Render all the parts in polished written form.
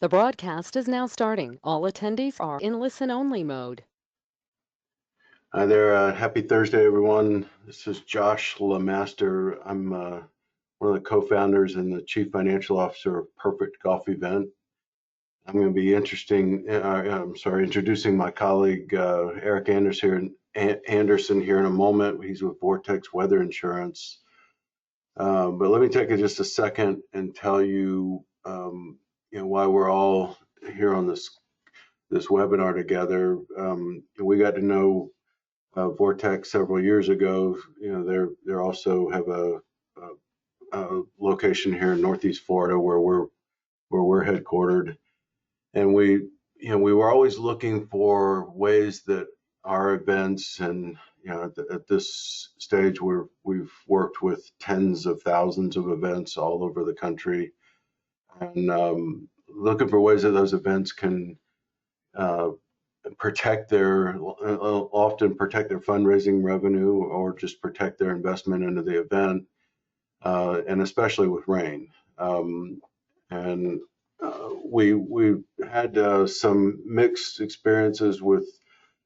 The broadcast is now starting. All attendees are in listen-only mode. Hi there. Happy Thursday, everyone. This is Josh LeMaster. I'm one of the co-founders and the chief financial officer of Perfect Golf Event. I'm going to be introducing my colleague Eric Anderson here in a moment. He's with Vortex Weather Insurance. But let me take just a second and tell you, why we're all here on this webinar together. We got to know Vortex several years ago. They also have a location here in Northeast Florida where we're headquartered, and we were always looking for ways that our events, and at this stage we've worked with tens of thousands of events all over the country, and looking for ways that those events can often protect their fundraising revenue, or just protect their investment into the event, and especially with rain. We had some mixed experiences with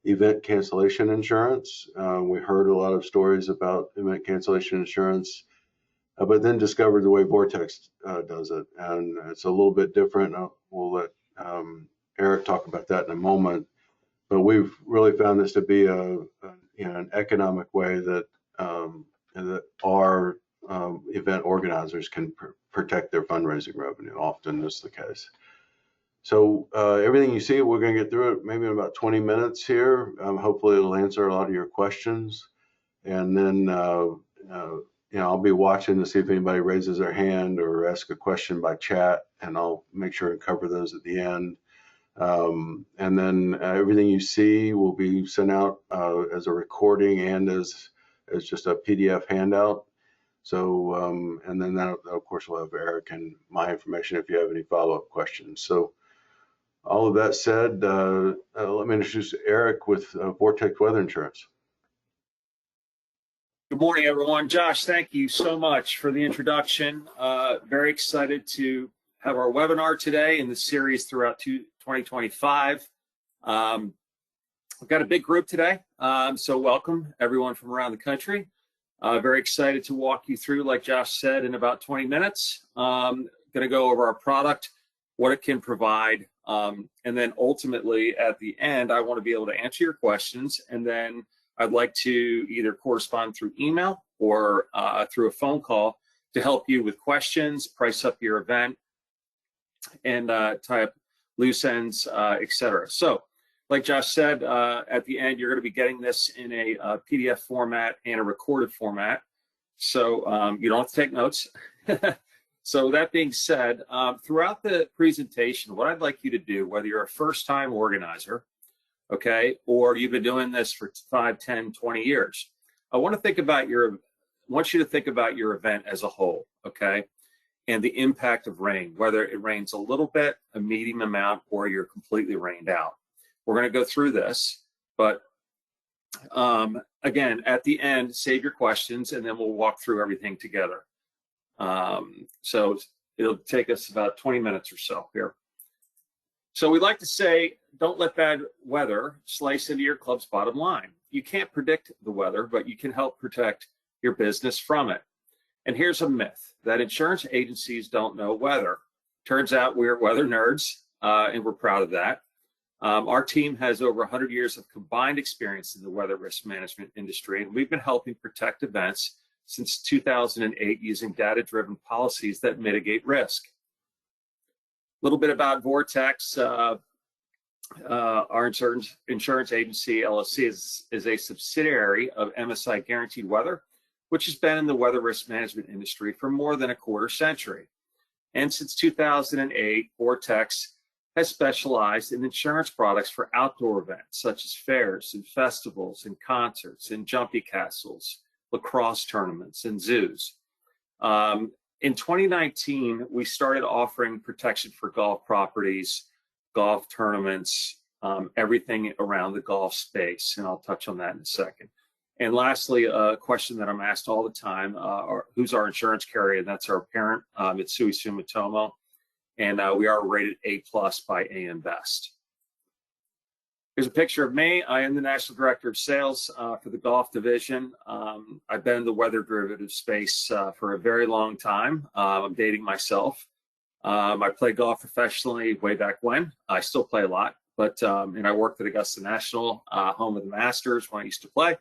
event cancellation insurance. We heard a lot of stories about event cancellation insurance, but then discovered the way Vortex does it, and it's a little bit different. We'll let Eric talk about that in a moment. But we've really found this to be an economic way that our event organizers can protect their fundraising revenue. Often is the case. So everything you see, we're going to get through it maybe in about 20 minutes here. Hopefully it'll answer a lot of your questions. And then I'll be watching to see if anybody raises their hand or asks a question by chat, and I'll make sure and cover those at the end. And then everything you see will be sent out as a recording and as just a PDF handout. So, and then that, of course, will have Eric and my information if you have any follow-up questions. So, all of that said, let me introduce Eric with Vortex Weather Insurance. Good morning, everyone. Josh, thank you so much for the introduction. Very excited to have our webinar today in the series throughout 2025. We've got a big group today, so welcome everyone from around the country. Very excited to walk you through, like Josh said, in about 20 minutes. Going to go over our product, what it can provide, and then ultimately at the end, I want to be able to answer your questions, and then I'd like to either correspond through email or through a phone call to help you with questions, price up your event, and tie up loose ends, etc. So, like Josh said, at the end, you're going to be getting this in a PDF format and a recorded format. So you don't have to take notes. So that being said, throughout the presentation, what I'd like you to do, whether you're a first-time organizer, okay, or you've been doing this for 5, 10, 20 years, I want you to think about your event as a whole, okay, and the impact of rain, whether it rains a little bit, a medium amount, or you're completely rained out. We're going to go through this, but again, at the end, save your questions, and then we'll walk through everything together. So it'll take us about 20 minutes or so here. So we like to say, don't let bad weather slice into your club's bottom line. You can't predict the weather, but you can help protect your business from it. And here's a myth, that insurance agencies don't know weather. Turns out we're weather nerds, and we're proud of that. Our team has over 100 years of combined experience in the weather risk management industry, and we've been helping protect events since 2008 using data-driven policies that mitigate risk. A little bit about Vortex. Our insurance agency, LLC, is a subsidiary of MSI Guaranteed Weather, which has been in the weather risk management industry for more than a quarter century. And since 2008, Vortex has specialized in insurance products for outdoor events such as fairs and festivals and concerts and jumpy castles, lacrosse tournaments, and zoos. In 2019, we started offering protection for golf properties, golf tournaments, everything around the golf space, and I'll touch on that in a second. And lastly, a question that I'm asked all the time, who's our insurance carrier? And that's our parent, Mitsui Sumitomo. and we are rated A+ by AM Best. Here's a picture of me. I am the National Director of Sales for the golf division. I've been in the weather derivative space for a very long time. I'm dating myself. I played golf professionally way back when. I still play a lot, but and I worked at Augusta National, home of the Masters when I used to play.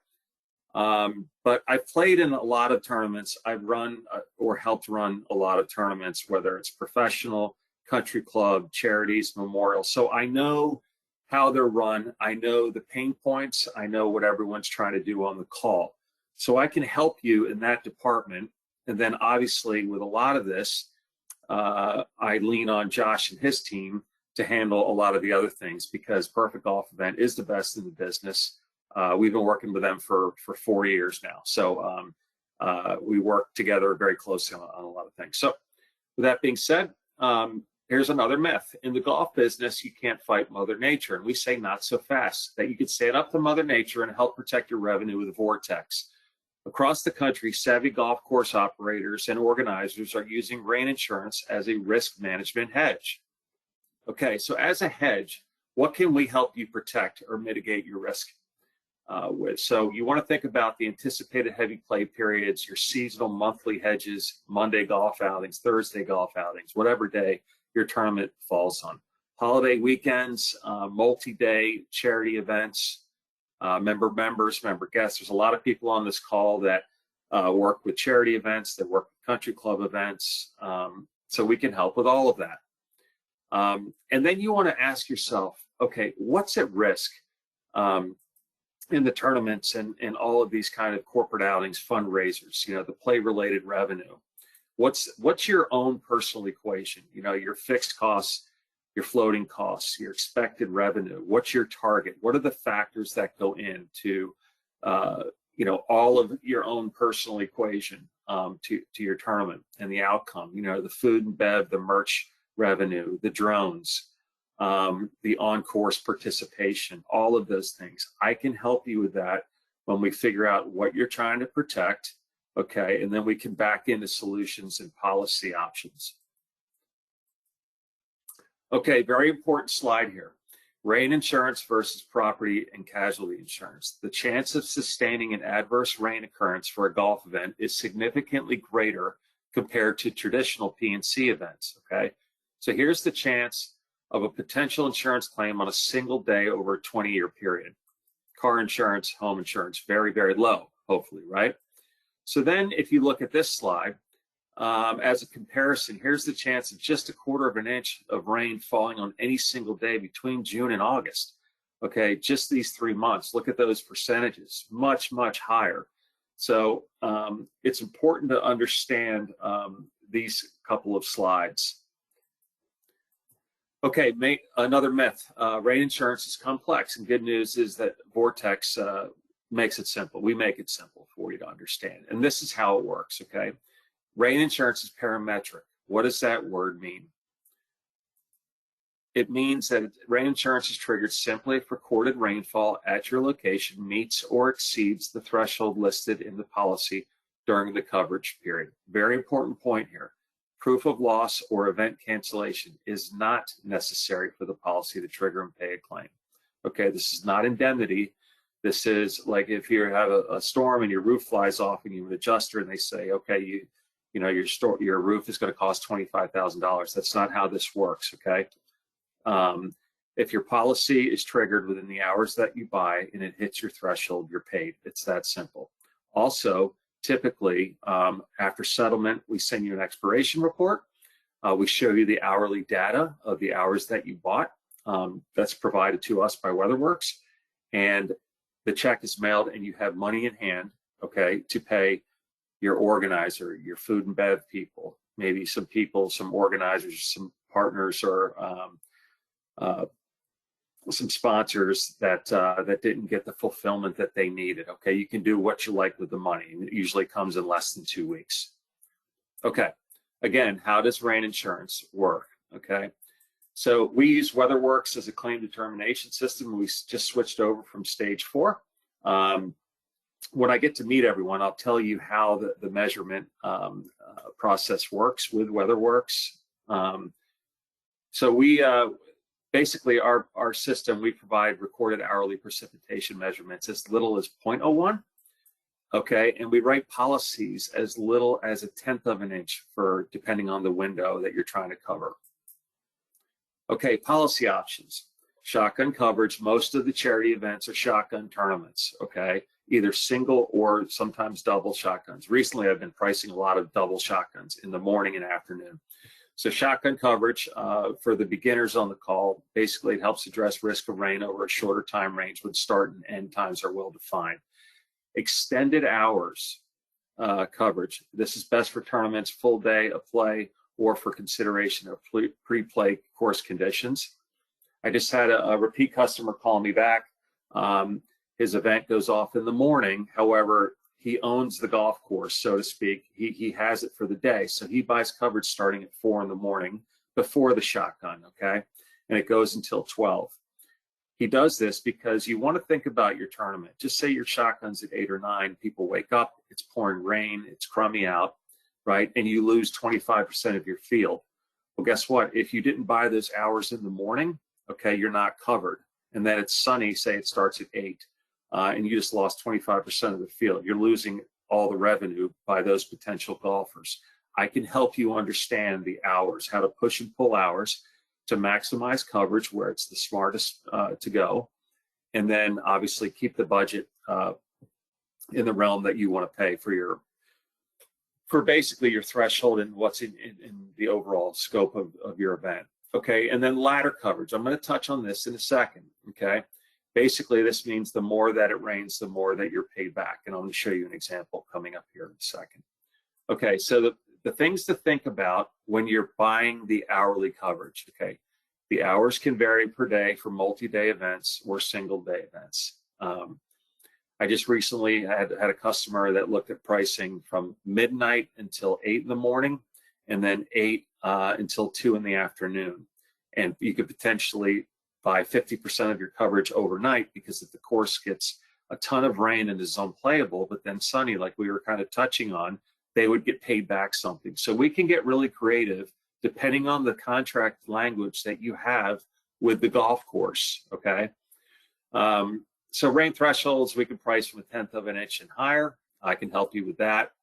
But I've played in a lot of tournaments. I've run or helped run a lot of tournaments, whether it's professional, country club, charities, memorials. So I know how they're run. I know the pain points. I know what everyone's trying to do on the call. So I can help you in that department. And then obviously with a lot of this, I lean on Josh and his team to handle a lot of the other things, because Perfect Golf Event is the best in the business. We've been working with them for 4 years now. So we work together very closely on a lot of things. So with that being said, here's another myth. In the golf business, you can't fight Mother Nature. And we say not so fast, that you can stand up to Mother Nature and help protect your revenue with Vortex. Across the country, savvy golf course operators and organizers are using rain insurance as a risk management hedge. Okay, so as a hedge, what can we help you protect or mitigate your risk with? So you want to think about the anticipated heavy play periods, your seasonal monthly hedges, Monday golf outings, Thursday golf outings, whatever day your tournament falls on. Holiday weekends, multi-day charity events, members, member guests. There's a lot of people on this call that work with charity events, that work with country club events. So we can help with all of that. And then you want to ask yourself, okay, what's at risk in the tournaments and all of these kind of corporate outings, fundraisers, the play-related revenue? What's your own personal equation? Your fixed costs, your floating costs, your expected revenue. What's your target? What are the factors that go into all of your own personal equation to your tournament and the outcome? The food and bev, the merch revenue, the drones, the on-course participation, all of those things. I can help you with that when we figure out what you're trying to protect, okay? And then we can back into solutions and policy options. Okay, very important slide here. Rain insurance versus property and casualty insurance. The chance of sustaining an adverse rain occurrence for a golf event is significantly greater compared to traditional P&C events, okay? So here's the chance of a potential insurance claim on a single day over a 20-year period. Car insurance, home insurance, very, very low, hopefully, right? So then if you look at this slide, as a comparison, here's the chance of just 1/4 of an inch of rain falling on any single day between June and August. Okay, just these 3 months. Look at those percentages, much, much higher. So it's important to understand these couple of slides. Okay, another myth. Rain insurance is complex, and good news is that Vortex makes it simple. We make it simple for you to understand. And this is how it works, okay? Rain insurance is parametric. What does that word mean? It means that rain insurance is triggered simply if recorded rainfall at your location meets or exceeds the threshold listed in the policy during the coverage period. Very important point here. Proof of loss or event cancellation is not necessary for the policy to trigger and pay a claim. Okay, this is not indemnity. This is like if you have a storm and your roof flies off and you have an adjuster and they say, okay, your roof is going to cost $25,000. That's not how this works, okay? If your policy is triggered within the hours that you buy and it hits your threshold, you're paid. It's that simple. Also, typically, after settlement, we send you an expiration report. We show you the hourly data of the hours that you bought. That's provided to us by WeatherWorks. And the check is mailed and you have money in hand, okay, to pay your organizer, your food and bev people, maybe some organizers, some partners, or some sponsors that didn't get the fulfillment that they needed. Okay, you can do what you like with the money, and it usually comes in less than 2 weeks. Okay, again, how does rain insurance work? Okay, so we use WeatherWorks as a claim determination system. We just switched over from stage 4. When I get to meet everyone, I'll tell you how the measurement process works with WeatherWorks. So we basically our system, we provide recorded hourly precipitation measurements as little as 0.01. Okay, and we write policies as little as 1/10 of an inch for depending on the window that you're trying to cover. Okay, policy options. Shotgun coverage. Most of the charity events are shotgun tournaments. Okay, either single or sometimes double shotguns. Recently, I've been pricing a lot of double shotguns in the morning and afternoon. So shotgun coverage for the beginners on the call, basically it helps address risk of rain over a shorter time range when start and end times are well defined. Extended hours coverage. This is best for tournaments, full day of play, or for consideration of pre-play course conditions. I just had a repeat customer call me back. His event goes off in the morning. However, he owns the golf course, so to speak. He has it for the day. So he buys coverage starting at 4 in the morning before the shotgun, okay? And it goes until 12. He does this because you want to think about your tournament. Just say your shotgun's at 8 or 9, people wake up, it's pouring rain, it's crummy out, right? And you lose 25% of your field. Well, guess what? If you didn't buy those hours in the morning, okay, you're not covered. And then it's sunny, say it starts at 8, and you just lost 25% of the field. You're losing all the revenue by those potential golfers. I can help you understand the hours, how to push and pull hours to maximize coverage where it's the smartest to go, and then obviously keep the budget in the realm that you want to pay for basically your threshold and what's in the overall scope of your event. Okay, and then ladder coverage. I'm going to touch on this in a second. Okay, basically this means the more that it rains, the more that you're paid back, and I'm going to show you an example coming up here in a second. Okay, so the things to think about when you're buying the hourly coverage, okay? The hours can vary per day for multi-day events or single-day events. I just recently had a customer that looked at pricing from midnight until 8 in the morning, and then 8 until 2 in the afternoon. And you could potentially buy 50% of your coverage overnight, because if the course gets a ton of rain and is unplayable, but then sunny, like we were kind of touching on, they would get paid back something. So we can get really creative depending on the contract language that you have with the golf course, okay? So rain thresholds, we can price from 1/10 of an inch and higher. I can help you with that.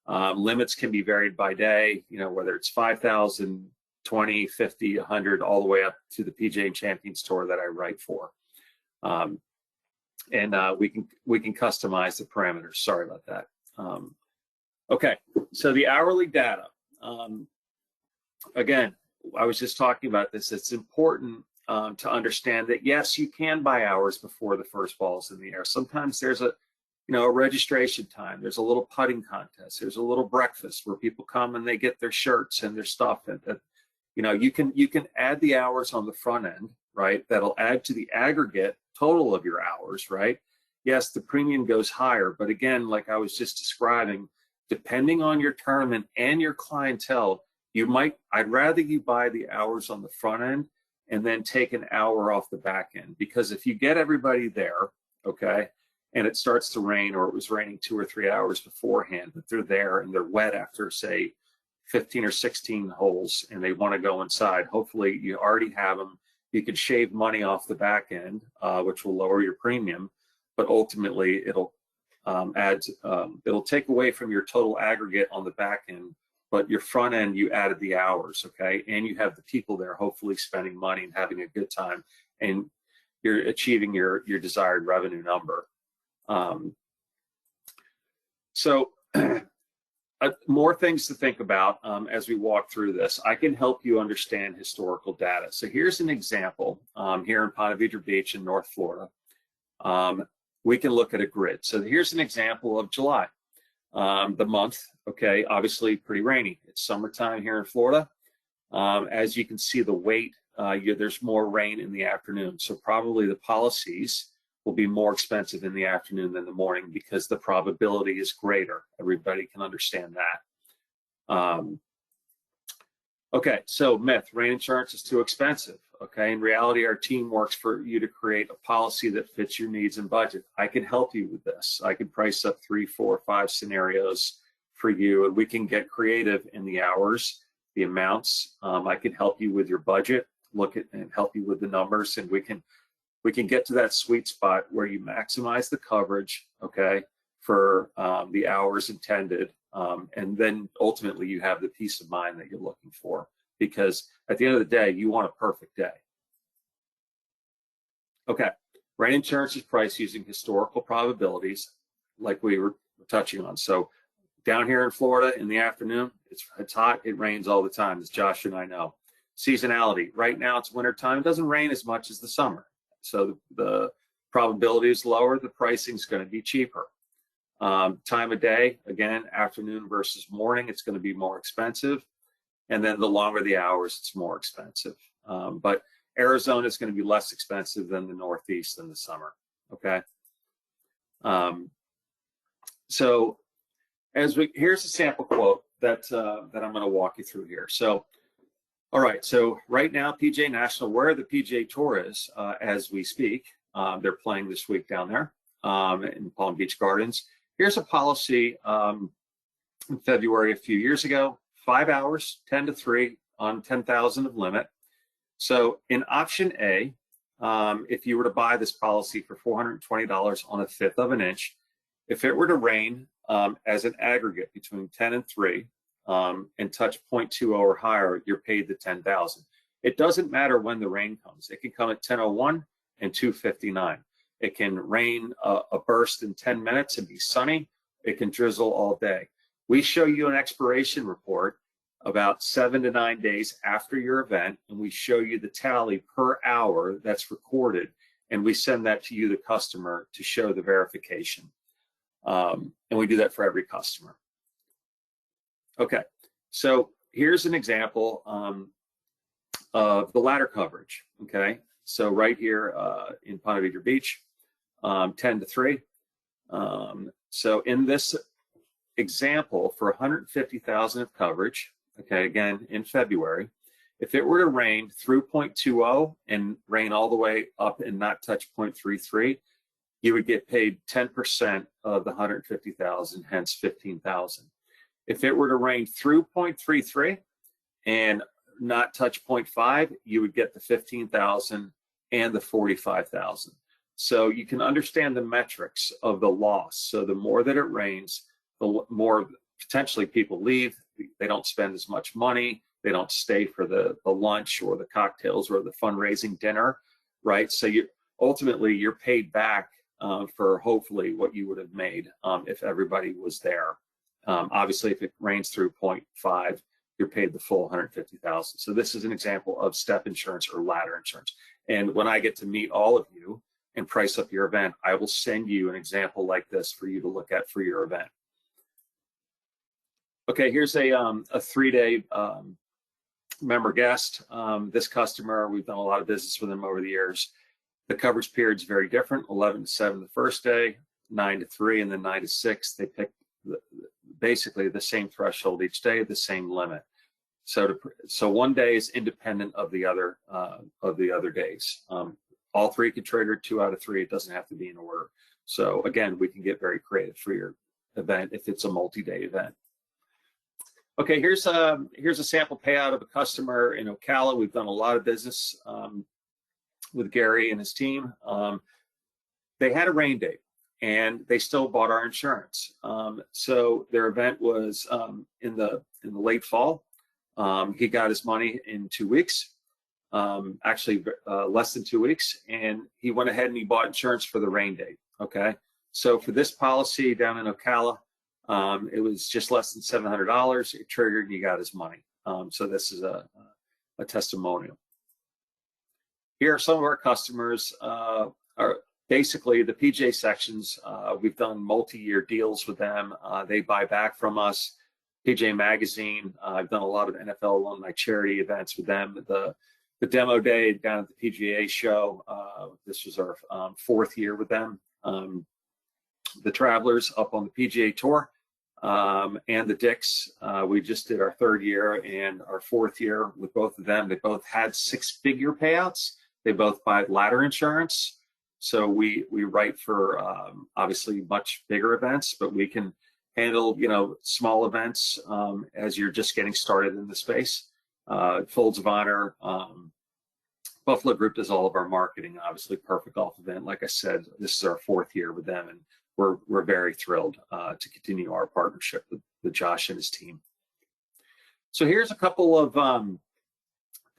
Limits can be varied by day, you know, whether it's 5,000, 20, 50, 100, all the way up to the PGA Champions Tour that I write for. We can customize the parameters. Sorry about that. Okay, so the hourly data. Again, I was just talking about this. It's important to understand that, yes, you can buy hours before the first ball's in the air. Sometimes there's a registration time. There's a little putting contest. There's a little breakfast where people come and they get their shirts and their stuff. And you can add the hours on the front end, right? That'll add to the aggregate total of your hours, right? Yes, the premium goes higher, but again, like I was just describing, depending on your tournament and your clientele, I'd rather you buy the hours on the front end and then take an hour off the back end. Because if you get everybody there, okay, and it starts to rain, or it was raining 2 or 3 hours beforehand, but they're there and they're wet after, say, 15 or 16 holes, and they want to go inside, hopefully you already have them. You can shave money off the back end, which will lower your premium, but ultimately it'll it'll take away from your total aggregate on the back end. But your front end, you added the hours, okay? And you have the people there hopefully spending money and having a good time, and you're achieving your desired revenue number. More things to think about as we walk through this. I can help you understand historical data. So here's an example here in Ponte Vedra Beach in North Florida. We can look at a grid. So here's an example of July. The month, okay, obviously pretty rainy. It's summertime here in Florida. As you can see, the weight, there's more rain in the afternoon. So probably the policies will be more expensive in the afternoon than the morning, because the probability is greater. Everybody can understand that. Okay, so myth, rain insurance is too expensive. Okay, in reality, our team works for you to create a policy that fits your needs and budget. I can help you with this. I can price up 3, 4, 5 scenarios for you, and we can get creative in the hours, the amounts. I can help you with your budget. look at and help you with the numbers, and we can get to that sweet spot where you maximize the coverage, okay, for the hours intended, and then ultimately you have the peace of mind that you're looking for, because at the end of the day, you want a perfect day. Okay, rain insurance is priced using historical probabilities, like we were touching on. So down here in Florida in the afternoon, it's hot, it rains all the time, as Josh and I know. Seasonality, right now it's winter time, it doesn't rain as much as the summer. So the probability is lower, the pricing is going to be cheaper. Time of day, again, afternoon versus morning, it's going to be more expensive. And then the longer the hours, it's more expensive. But Arizona is going to be less expensive than the Northeast in the summer, okay? So here's a sample quote that I'm going to walk you through here. So, all right, so right now, PGA National, where the PGA Tour is as we speak, they're playing this week down there in Palm Beach Gardens. Here's a policy in February a few years ago, 5 hours, 10 to 3 on 10,000 of limit. So in option A, if you were to buy this policy for $420 on 1/5 of an inch, if it were to rain as an aggregate between 10 and 3 and touch 0.20 or higher, you're paid the $10,000. It doesn't matter when the rain comes. It can come at 10:01 and 2:59. It can rain a burst in 10 minutes and be sunny. It can drizzle all day. We show you an expiration report about 7 to 9 days after your event, and we show you the tally per hour that's recorded, and we send that to you, the customer, to show the verification. And we do that for every customer. Okay, so here's an example of the ladder coverage, okay? So right here in Ponte Vedra Beach, 10 to 3. So in this example, for 150,000 of coverage, okay, again, in February, if it were to rain through 0.20 and rain all the way up and not touch 0.33, you would get paid 10% of the 150,000, hence 15,000. If it were to rain through 0.33 and not touch 0.5, you would get the 15,000 and the 45,000. So you can understand the metrics of the loss. So the more that it rains, the more potentially people leave. They don't spend as much money. They don't stay for the lunch or the cocktails or the fundraising dinner, right? So ultimately you're paid back for hopefully what you would have made if everybody was there. Obviously, if it rains through 0.5, you're paid the full 150,000. So this is an example of step insurance or ladder insurance. And when I get to meet all of you and price up your event, I will send you an example like this for you to look at for your event. Okay, here's a 3-day member guest. This customer, we've done a lot of business with them over the years. The coverage period is very different, 11 to 7 the first day, 9 to 3, and then 9 to 6. They pick basically the same threshold each day, the same limit. So one day is independent of the other days. All 3 can trigger, 2 out of 3. It doesn't have to be in order. So again, we can get very creative for your event if it's a multi-day event. Okay, here's a sample payout of a customer in Ocala. We've done a lot of business with Gary and his team. They had a rain date and they still bought our insurance. So their event was in the late fall. He got his money in 2 weeks, actually less than 2 weeks, and he went ahead and he bought insurance for the rain date. Okay, so for this policy down in Ocala, it was just less than $700. It triggered and he got his money. So this is a testimonial. Here are some of our customers. Are basically the PGA sections. We've done multi-year deals with them. They buy back from us. PGA Magazine. I've done a lot of NFL alumni charity events with them. The demo day down at the PGA show. This was our 4th year with them. The Travelers up on the PGA Tour. And the Dicks, we just did our 3rd year and our 4th year with both of them. They both had 6-figure payouts. They both buy ladder insurance. So we write for obviously much bigger events, but we can handle small events as you're just getting started in the space. Folds of Honor, Buffalo Group does all of our marketing, obviously. Perfect Golf Event, like I said, this is our 4th year with them, and we're very thrilled to continue our partnership with Josh and his team. So here's a couple of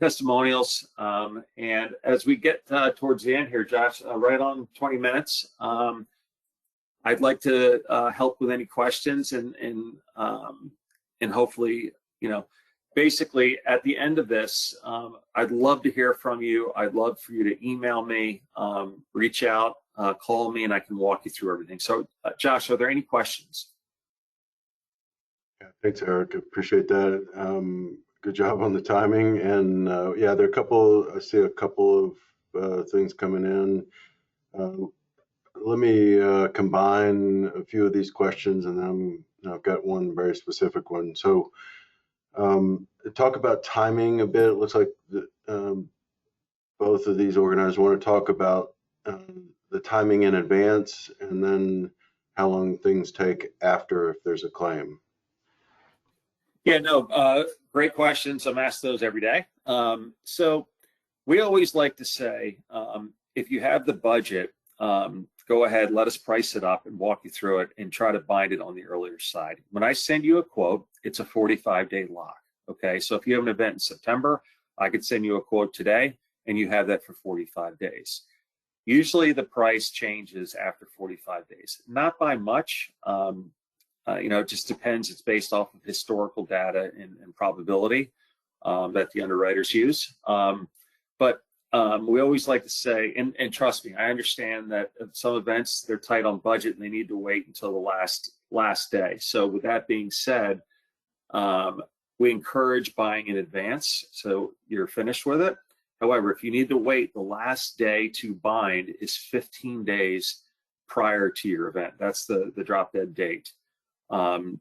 testimonials, and as we get towards the end here, Josh, right on 20 minutes, I'd like to help with any questions, and hopefully, basically at the end of this, I'd love to hear from you. I'd love for you to email me, reach out, call me, and I can walk you through everything. So, Josh, are there any questions? Yeah, thanks, Eric. Appreciate that. Good job on the timing. And yeah, there are I see a couple of things coming in. Let me combine a few of these questions, and then I've got one very specific one. So talk about timing a bit. It looks like both of these organizers want to talk about the timing in advance, and then how long things take after if there's a claim. Yeah, no, great questions. I'm asked those every day. So we always like to say, if you have the budget, go ahead, let us price it up and walk you through it and try to bind it on the earlier side. When I send you a quote, it's a 45-day lock. Okay, so if you have an event in September, I could send you a quote today and you have that for 45 days. Usually the price changes after 45 days, not by much. It just depends. It's based off of historical data and probability that the underwriters use. But we always like to say, and trust me, I understand that at some events they're tight on budget and they need to wait until the last day. So with that being said, we encourage buying in advance so you're finished with it. However, if you need to wait, the last day to bind is 15 days prior to your event. That's the drop dead date. And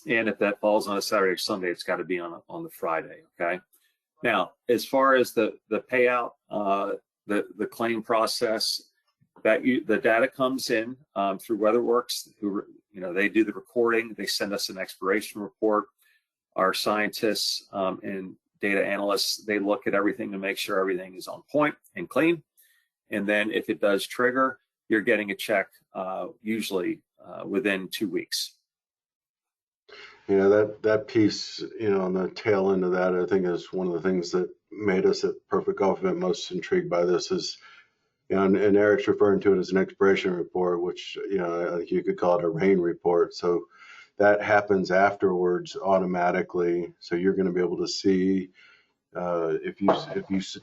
if that falls on a Saturday or Sunday, it's got to be on the Friday. Okay. Now, as far as the payout, the claim process, the data comes in through WeatherWorks, who they do the recording. They send us an expiration report. Our scientists and data analysts, they look at everything to make sure everything is on point and clean. And then if it does trigger, you're getting a check usually within 2 weeks. Yeah, that piece, on the tail end of that, I think is one of the things that made us at Perfect Golf Event most intrigued by this is, and Eric's referring to it as an expiration report, which, I think you could call it a rain report. So that happens afterwards automatically. So you're going to be able to see if you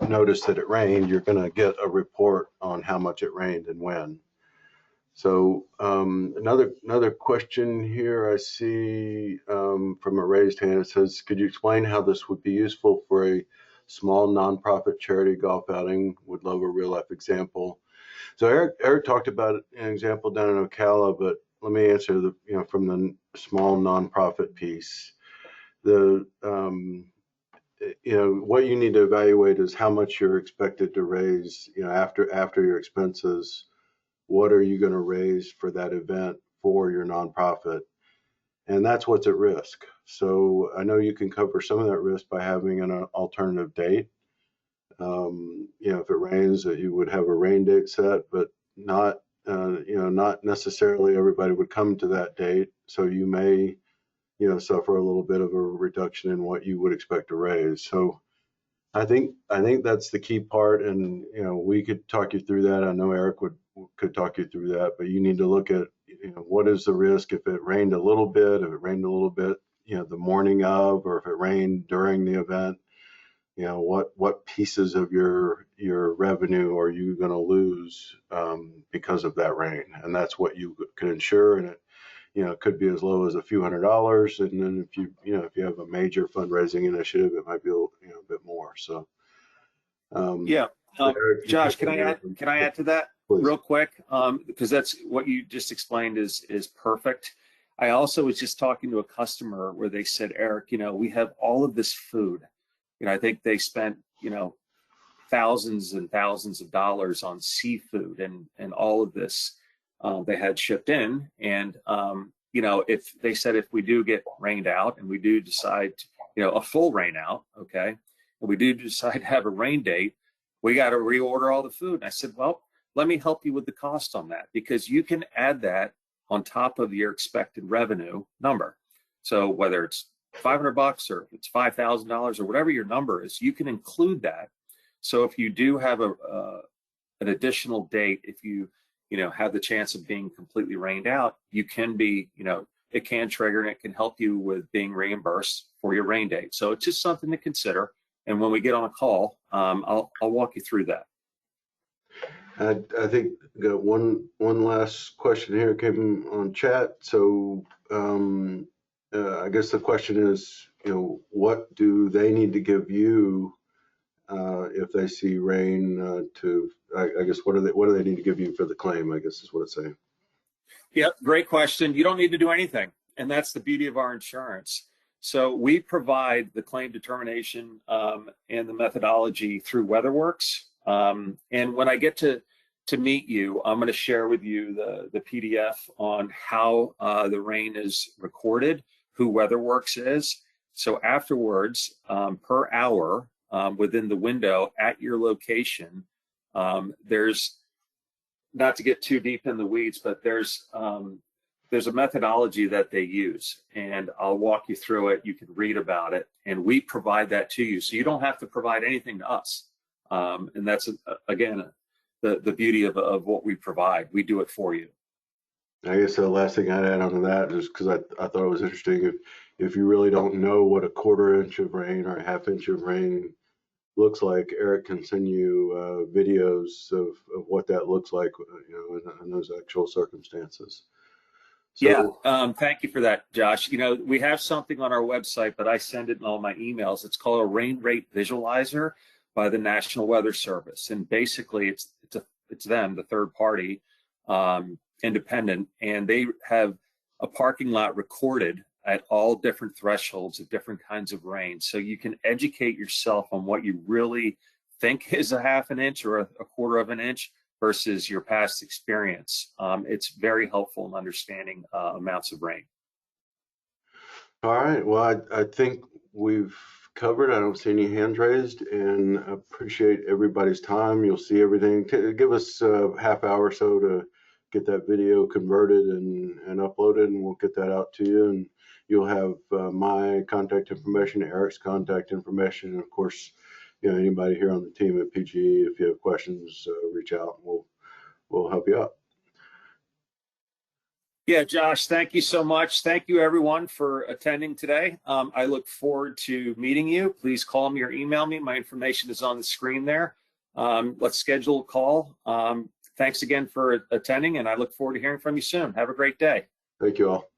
notice that it rained, you're going to get a report on how much it rained and when. So another question here I see from a raised hand. It says, could you explain how this would be useful for a small nonprofit charity golf outing? Would love a real life example. So Eric talked about an example down in Ocala, but let me answer from the small nonprofit piece. What you need to evaluate is how much you're expected to raise, after your expenses. What are you going to raise for that event for your nonprofit? And that's what's at risk. So I know you can cover some of that risk by having an alternative date. If it rains, you would have a rain date set, but not necessarily everybody would come to that date. So you may, suffer a little bit of a reduction in what you would expect to raise. So I think that's the key part, and we could talk you through that. I know Eric could talk you through that, but you need to look at what is the risk if it rained a little bit, the morning of, or if it rained during the event. What pieces of your revenue are you going to lose because of that rain, and that's what you can insure. And it could be as low as a few $100s, and then if you have a major fundraising initiative, it might be a bit more. So yeah, Eric, Josh, can I add to that? Please. Real quick? Because that's what you just explained is perfect. I also was just talking to a customer where they said, Eric, we have all of this food. I think they spent thousands and thousands of dollars on seafood and all of this they had shipped in. And if they said, if we do get rained out and we do decide a full rain out, okay, and we do decide to have a rain date, we got to reorder all the food. And I said, well, let me help you with the cost on that, because you can add that on top of your expected revenue number. So whether it's $500 or it's $5,000 or whatever your number is, you can include that. So if you do have an additional date, if you have the chance of being completely rained out, you can be, it can trigger and it can help you with being reimbursed for your rain date. So it's just something to consider. And when we get on a call, I'll walk you through that. I think got one last question here came on chat. So I guess the question is, what do they need to give you if they see rain? I guess what do they need to give you for the claim? I guess is what it's saying. Yeah, great question. You don't need to do anything, and that's the beauty of our insurance. So we provide the claim determination and the methodology through WeatherWorks. And when I get to meet you, I'm going to share with you the PDF on how the rain is recorded, who WeatherWorks is. So afterwards, per hour within the window at your location, there's, not to get too deep in the weeds, but there's a methodology that they use, and I'll walk you through it. You can read about it, and we provide that to you, so you don't have to provide anything to us. And that's again the beauty of what we provide. We do it for you. I guess the last thing I'd add on to that is because I thought it was interesting. If you really don't know what a 1/4 inch of rain or a 1/2 inch of rain looks like, Eric can send you videos of what that looks like, in those actual circumstances. So, yeah, thank you for that, Josh. We have something on our website, but I send it in all my emails. It's called a rain rate visualizer by the National Weather Service, and basically it's them, the third party, independent, and they have a parking lot recorded at all different thresholds of different kinds of rain. So you can educate yourself on what you really think is a 1/2 inch or a 1/4 inch versus your past experience. It's very helpful in understanding amounts of rain. all right. Well, I think we've covered. I don't see any hands raised, and I appreciate everybody's time. You'll see everything. Give us a 1/2 hour or so to get that video converted and uploaded, and we'll get that out to you. And you'll have my contact information, Eric's contact information, and of course, anybody here on the team at PGE. If you have questions, reach out, and we'll help you out. Yeah, Josh, thank you so much. Thank you, everyone, for attending today. I look forward to meeting you. Please call me or email me. My information is on the screen there. Let's schedule a call. Thanks again for attending, and I look forward to hearing from you soon. Have a great day. Thank you all.